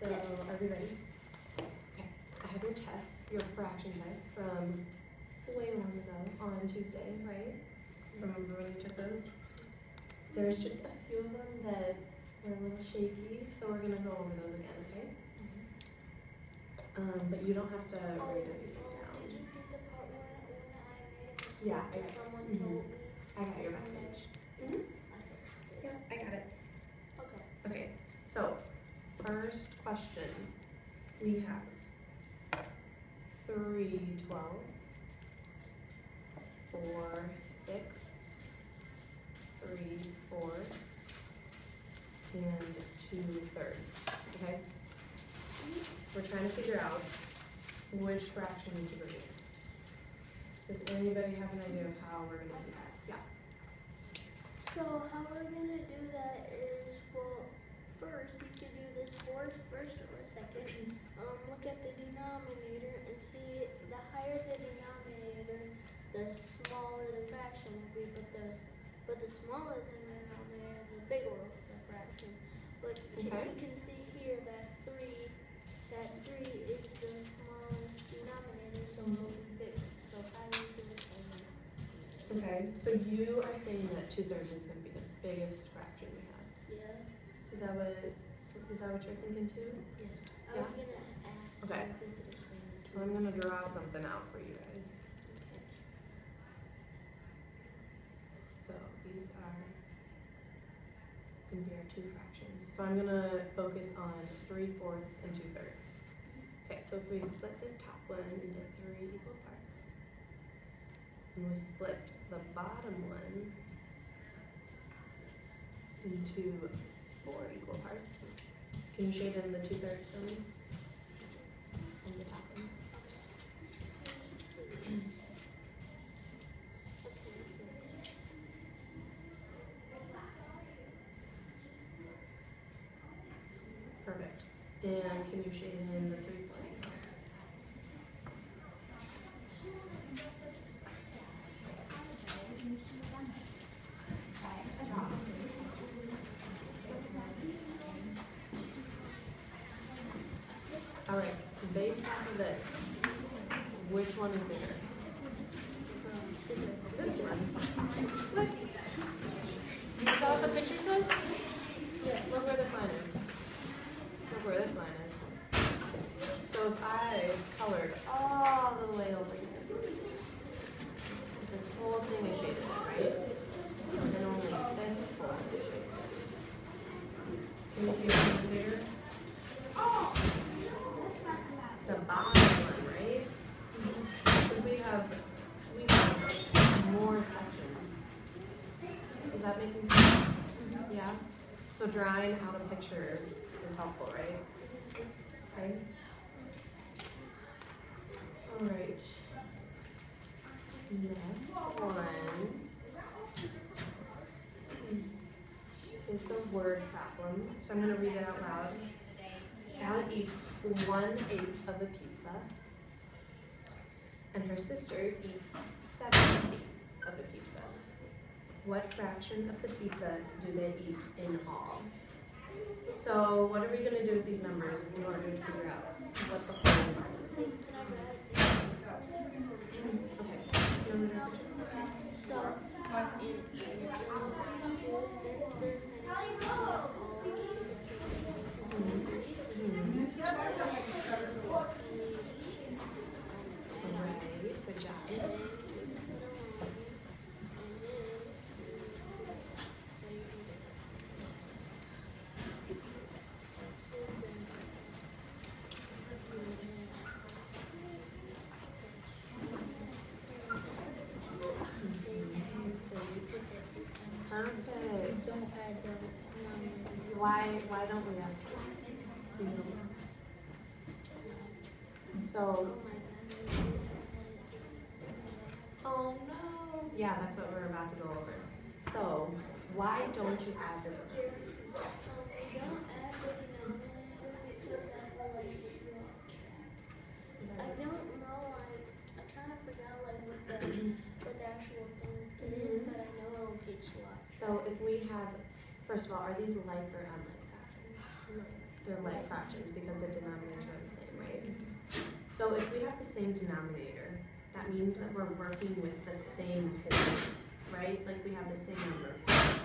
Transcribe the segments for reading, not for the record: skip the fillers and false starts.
So, are we ready? Okay, I have your tests, your fraction tests from way long ago on Tuesday, right? Remember when you took those? There's just a few of them that are a little shaky, so we're gonna go over those again, okay? But you don't have to write anything down. Did you get the part when I made a mistake? Yeah, I got Someone it. told me. I got your back page. Yeah, I got it. Okay. Okay, so first question. We have 3 12ths, 4 6ths, 3 4ths, and 2 thirds. Okay? We're trying to figure out which fraction is the greatest. Does anybody have an idea of how we're gonna do that? Yeah. So how we're gonna do that is, well, first we could do this first or second. Look at the denominator and see the higher the denominator, the smaller the fraction will be, but the smaller the denominator, the bigger the fraction. But we can see here that 3 is the smallest denominator, so it will be bigger. So how do we do it? Okay, so you are saying that 2 thirds is gonna be the biggest fraction we have. Yeah. Is that what you're thinking too? Yes. I Yeah. was gonna ask. Okay. If it was going to. So I'm gonna draw something out for you guys. So these are gonna be our 2 fractions. So I'm gonna focus on 3 fourths and 2 thirds. Okay, so if we split this top one into 3 equal parts, and we split the bottom one into 4 equal parts. Can you shade in the 2 thirds for me? On the top one. Perfect. And can you shade in the 3 fourths? All right, based off of this, which one is bigger? This one. Look. Is that what the picture says? Yeah. Look where this line is. Look where this line is. So if I colored all the way over here, this whole thing is shaded in, right? And only this whole thing is shaded in. Can you see which one's bigger? The bottom one, right? Because we have more sections. Is that making sense? Yeah? So drawing out a picture is helpful, right? Okay. All right. Next one is the word problem. So I'm going to read it out loud. Sally eats 1/8 of the pizza, and her sister eats 7/8 of the pizza. What fraction of the pizza do they eat in all? So what are we going to do with these numbers in order to figure out what the whole number is? Okay. You want to draw a picture? So, since there's Alright, good job. Perfect. Why don't we have so, oh no. Yeah, that's what we're about to go over. So, why don't you add the denominators? I don't know, I kind of forgot what the actual thing is, but I know it'll teach a lot. So if we have, first of all, are these like or unlike fractions? they're like fractions because the denominators are the same, right? So if we have the same denominator, that means that we're working with the same whole, right? Like we have the same number of parts.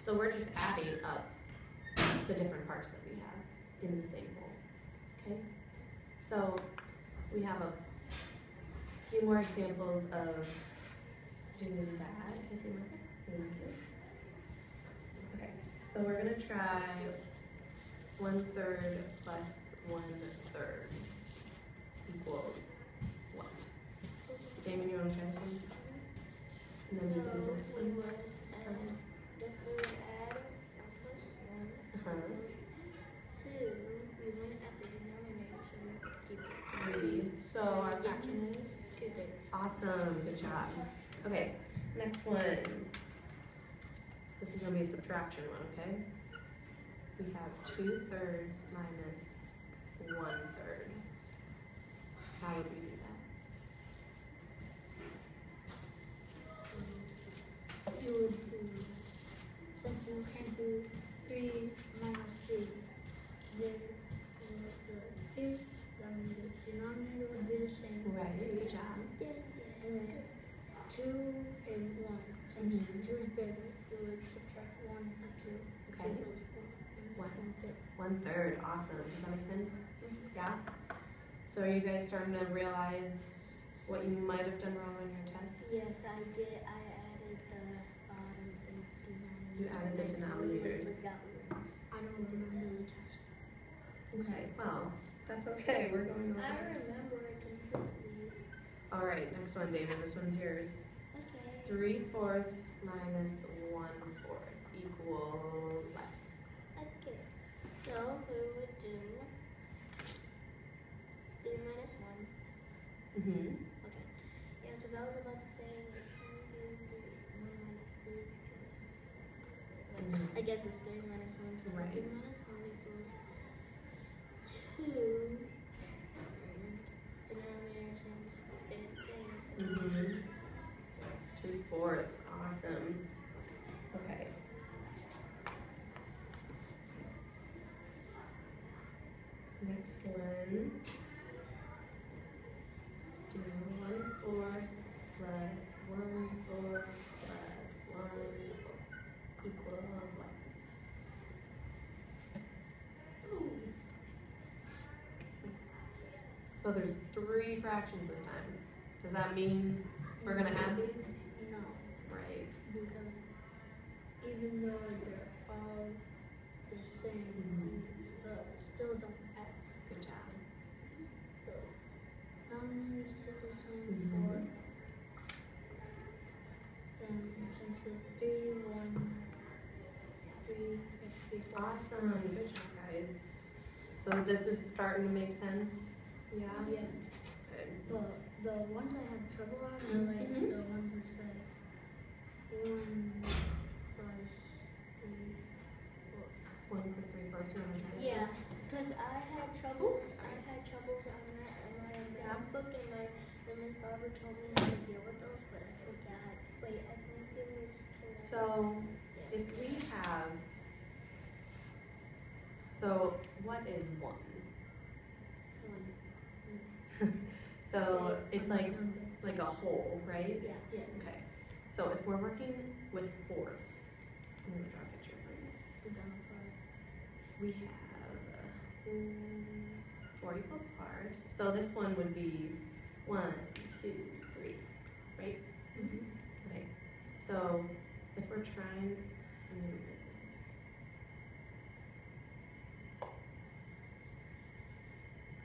So we're just adding up the different parts that we have in the same whole, okay? So we have a few more examples of doing that. Can I see Martha? Thank you. Okay, so we're gonna try 1/3 plus 1/3 equals what? Damon, you wanna try this one? And then you can do the next we one. would add, if we would add 1 plus 1 Uh-huh. equals 2, we wouldn't add the denominator, so we would keep it 3. So our fraction is? 2/3. Awesome, good job. Okay, next one. This is gonna be a subtraction one, okay? We have 2/3 minus 1/3. How would we do that? You would do, since you can do 3 minus 3, then the denominator would be the same. Right, good job. And then 2 and 1, since Mhm. 2 is bigger, you would subtract 1 from 2. Okay. So it was 1 One. and 1/3, awesome. Does that make sense? 1/3. Yeah? So are you guys starting to realize what you might have done wrong on your test? Yes, I did. I added the bottom denominator. You added the I denominators. forgot words. I don't remember the test. Okay, well, that's okay. We're going over. I remember it completely. All right, next one, David. This one's yours. Okay. 3/4 minus 1/4 equals what? Okay. So we would do 3 minus 1. Mm-hmm. Okay. Yeah, because I was about to say 1 minus 3 because I guess it's 3 minus 1. So Right. 3 minus 1 equals 2. Denominator same. So Mm-hmm. 2/4, awesome. Okay. Next one. Let's do 1/4 plus 1/4 plus 1/4 equals what? So there's 3 fractions this time. Does that mean we're gonna add these? no, Right. because even though they're all the same, still don't add. Good job. Denominators take the same Mhm. for, since the 3 ones, 3 makes 3 4. Awesome. Good job, guys. So this is starting to make sense? Yeah? Yeah, Good. but the ones I have trouble on are like Mhm. the ones which like 1 plus 3. 1 plus 3/4. You wanna try that? Yeah, because I had troubles on that in my math book, and Miss Barbara told me how to deal with those, but I forgot. Wait, I think it was. So if we have, so what is 1? So it's like a whole, right? Yeah, yeah. Okay. So if we're working with fourths, I'm gonna draw a picture for you. We have 4 equal parts. So this one would be 1, 2, 3, right? Okay. So if we're trying, I'm gonna write this.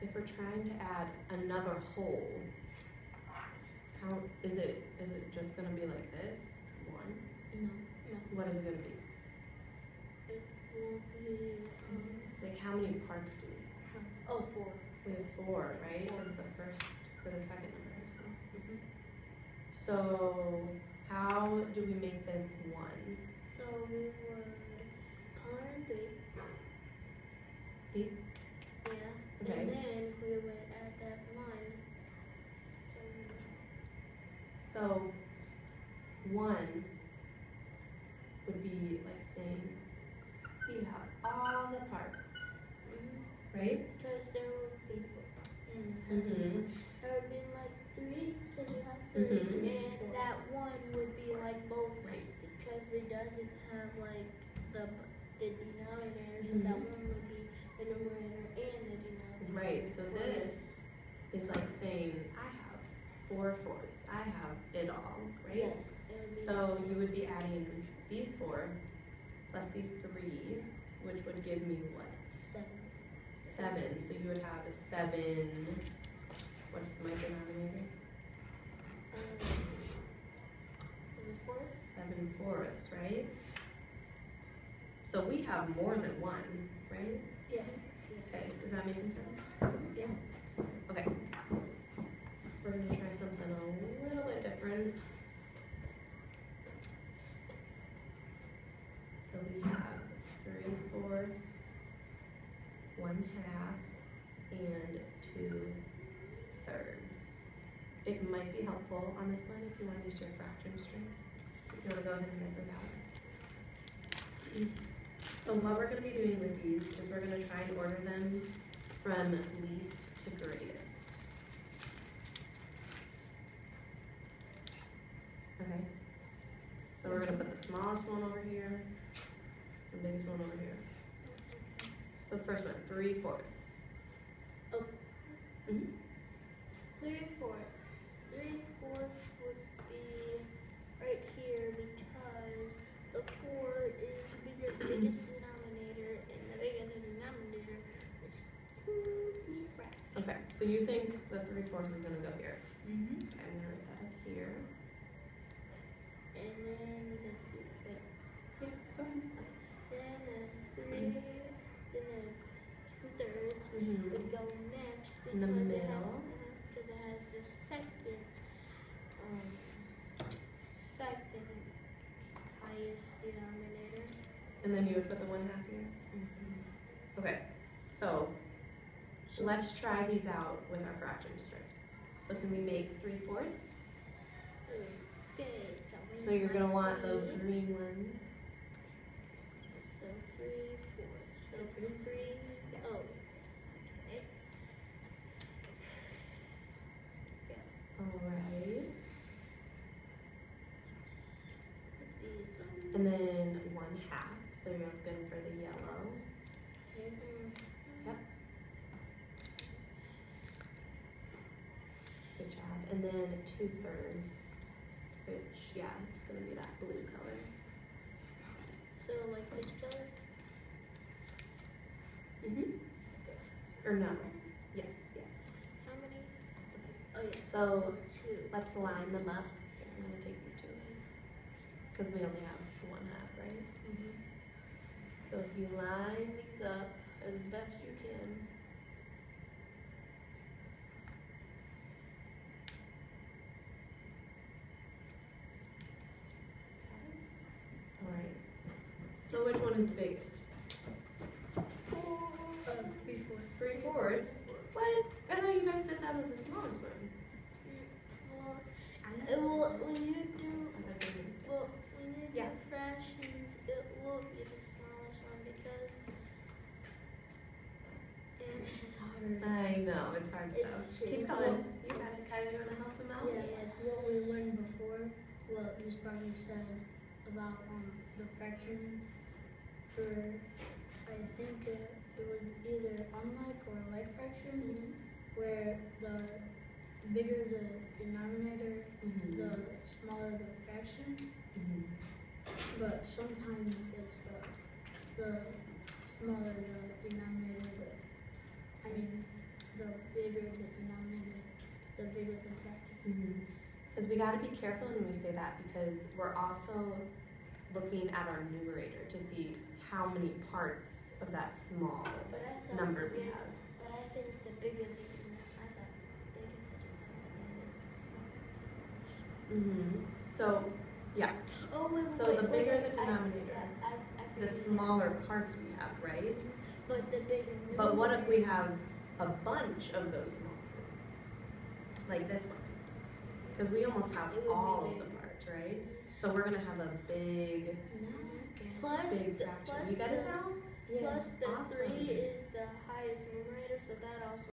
If we're trying to add another whole, how is it just gonna be like this? 1? No. What is it gonna be? It will be, Like how many parts do we have? 4. We have 4, right? This is the first or the second number as well. So how do we make this 1? So we would color in 3. These? Yeah. Okay. And then we would add that 1. So 1 would be like saying we have all the parts. because there would be 4 and it's not Mhm. just there would be like 3 because you have 3 Mhm. and that one would be like both because it doesn't have like the denominator, so that Mhm. one would be the numerator and the denominator. Right, so this is like saying, I have 4/4. I have it all, right? Yeah, it would be So you would be adding these 4 plus these 3, which would give me what? 7. 7. So you would have a 7. What's my denominator? 7/4. 7/4, right? So we have more than 1, right? Yeah. Okay, does that make sense? Yeah. Okay. We're gonna try something a little bit different. So we have 3/4, 1/2, and 2/3. It might be helpful on this one if you want to use your fraction strips. If you want to go ahead and get those out. So what we're going to be doing with these is we're going to try and order them from least to greatest. Okay? So we're going to put the smallest one over here, the biggest one over here. So the first one, 3/4. Oh. Mm-hmm. 3/4. 3/4 would be right here because the 4 is the biggest denominator, and the bigger the denominator is 2 fractions. Okay, so you think the 3/4 is going to go here? Mm-hmm. Okay, I'm going to write that up here. And then the Yeah, go ahead. then the 3, then the 2/3 Mm-hmm. would go next In the because middle. it has the second highest denominator. And then you would put the 1/2 here? Okay, so let's try these out with our fraction strips. So can we make 3/4? Okay, So you're gonna want those green ones. So 3/4. So 3. Yeah. Oh. Okay. Alright. Put these on. And then 1/2, so you're looking for the yellow. Yep. Good job. And then 2/3, which, yeah, it's gonna be that blue color. So like this color? Mm-hmm. Or no. Yes, yes. How many? Oh yeah. So 2. let's line them up. Here, I'm gonna take these 2 away. Because we only have 1/2, right? Mm-hmm. So if you line these up as best you can. Alright. So which one is the biggest? 3/4. 3/4? What? I thought you guys said that was the smallest one. Well, when you do I thought you didn't. Well, when you do Yeah. fractions, it will be the smallest one because, and this is hard. I know, it's hard It's stuff. true. Keep going. You got it, Kylie. You want to help them out? What we learned before, what Miss Barbie said about the fractions for, I think it was either unlike or like fractions, where the bigger the denominator, Mm-hmm. the smaller the fraction. Mm-hmm. But sometimes it's the smaller the denominator, the bigger the denominator, the bigger the fraction. Because we got to be careful when we say that because we're also looking at our numerator to see how many parts of that small But I thought number the we big- have. But I think the bigger the I thought the bigger the denominator. So, yeah, Oh wait. So wait, the wait, bigger wait, the denominator, I the forgot. smaller parts we have, right? But the bigger. But what if we have a bunch of those small parts? Like this one. Because we almost have It would be all of big. the parts, right? So we're going to have a big Plus, fraction. You get it now? Yeah, plus the awesome. 3 is the highest numerator, so that also